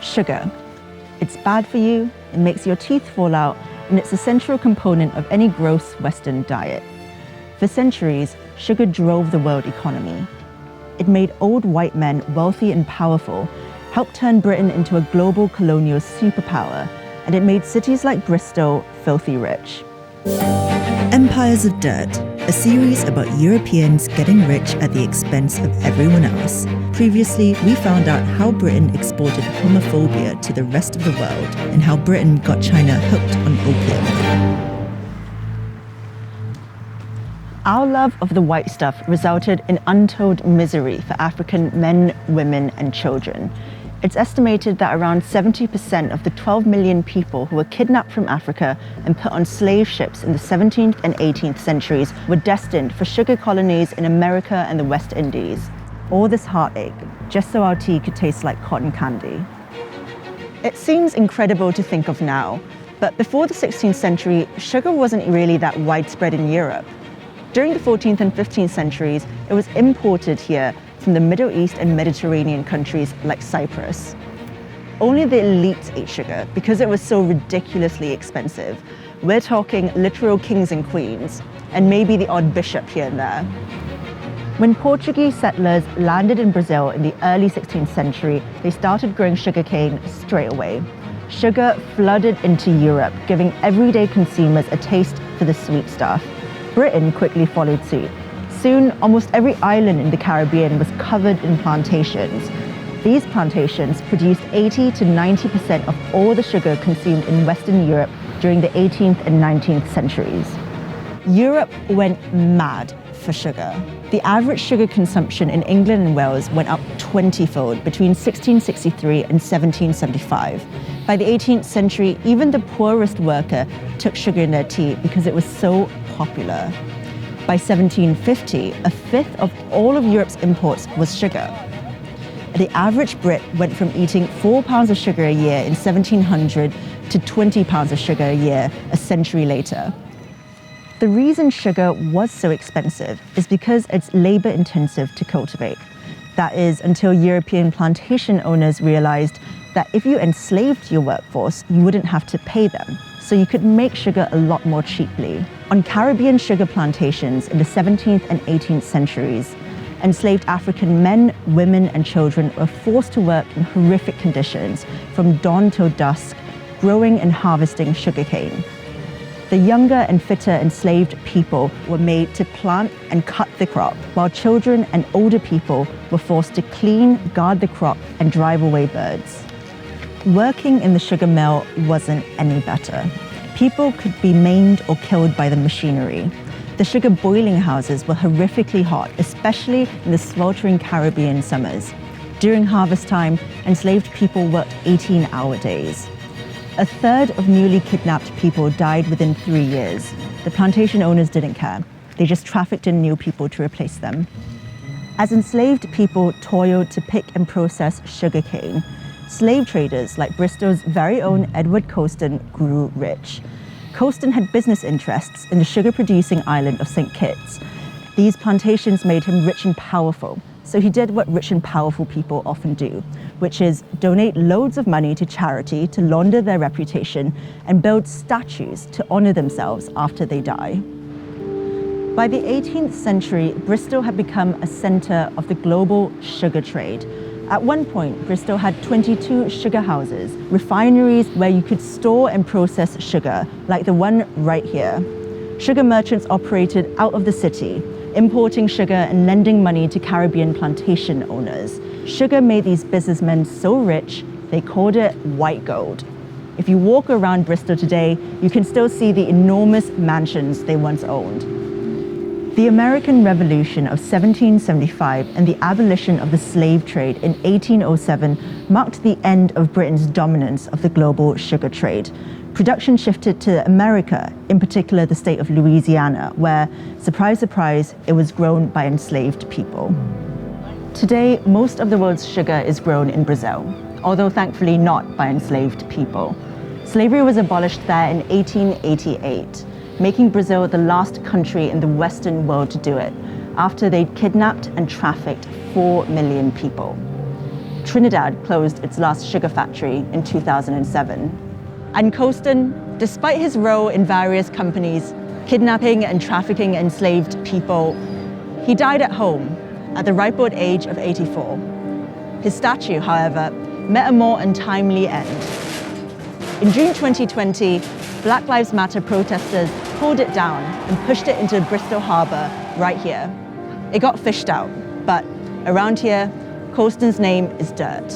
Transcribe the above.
Sugar. It's bad for you, it makes your teeth fall out, and it's a central component of any gross Western diet. For centuries, sugar drove the world economy. It made old white men wealthy and powerful, helped turn Britain into a global colonial superpower, and it made cities like Bristol filthy rich. Empires of Dirt, a series about Europeans getting rich at the expense of everyone else. Previously, we found out how Britain exported homophobia to the rest of the world and how Britain got China hooked on opium. Our love of the white stuff resulted in untold misery for African men, women, and children. It's estimated that around 70% of the 12 million people who were kidnapped from Africa and put on slave ships in the 17th and 18th centuries were destined for sugar colonies in America and the West Indies. All this heartache, just so our tea could taste like cotton candy. It seems incredible to think of now, but before the 16th century, sugar wasn't really that widespread in Europe. During the 14th and 15th centuries, it was imported here from the Middle East and Mediterranean countries like Cyprus. Only the elites ate sugar because it was so ridiculously expensive. We're talking literal kings and queens, and maybe the odd bishop here and there. When Portuguese settlers landed in Brazil in the early 16th century, they started growing sugarcane straight away. Sugar flooded into Europe, giving everyday consumers a taste for the sweet stuff. Britain quickly followed suit. Soon, almost every island in the Caribbean was covered in plantations. These plantations produced 80 to 90% of all the sugar consumed in Western Europe during the 18th and 19th centuries. Europe went mad for sugar. The average sugar consumption in England and Wales went up 20-fold between 1663 and 1775. By the 18th century, even the poorest worker took sugar in their tea because it was so popular. By 1750, a fifth of all of Europe's imports was sugar. The average Brit went from eating 4 pounds of sugar a year in 1700 to 20 pounds of sugar a year a century later. The reason sugar was so expensive is because it's labor-intensive to cultivate. That is, until European plantation owners realized that if you enslaved your workforce, you wouldn't have to pay them. So you could make sugar a lot more cheaply. On Caribbean sugar plantations in the 17th and 18th centuries, enslaved African men, women, and children were forced to work in horrific conditions from dawn till dusk, growing and harvesting sugarcane. The younger and fitter enslaved people were made to plant and cut the crop, while children and older people were forced to clean, guard the crop, and drive away birds. Working in the sugar mill wasn't any better. People could be maimed or killed by the machinery. The sugar boiling houses were horrifically hot, especially in the sweltering Caribbean summers. During harvest time, enslaved people worked 18-hour days. A third of newly kidnapped people died within 3 years. The plantation owners didn't care. They just trafficked in new people to replace them. As enslaved people toiled to pick and process sugarcane, slave traders like Bristol's very own Edward Colston grew rich. Colston had business interests in the sugar-producing island of St. Kitts. These plantations made him rich and powerful, so he did what rich and powerful people often do, which is donate loads of money to charity to launder their reputation and build statues to honor themselves after they die. By the 18th century, Bristol had become a center of the global sugar trade. At one point, Bristol had 22 sugar houses, refineries where you could store and process sugar, like the one right here. Sugar merchants operated out of the city, importing sugar and lending money to Caribbean plantation owners. Sugar made these businessmen so rich, they called it white gold. If you walk around Bristol today, you can still see the enormous mansions they once owned. The American Revolution of 1775 and the abolition of the slave trade in 1807 marked the end of Britain's dominance of the global sugar trade. Production shifted to America, in particular the state of Louisiana, where, surprise, surprise, it was grown by enslaved people. Today, most of the world's sugar is grown in Brazil, although thankfully not by enslaved people. Slavery was abolished there in 1888. Making Brazil the last country in the Western world to do it, after they'd kidnapped and trafficked 4 million people. Trinidad closed its last sugar factory in 2007. And Colston, despite his role in various companies, kidnapping and trafficking enslaved people, he died at home at the ripe old age of 84. His statue, however, met a more untimely end. In June 2020, Black Lives Matter protesters pulled it down and pushed it into Bristol Harbour right here. It got fished out, but around here, Colston's name is dirt.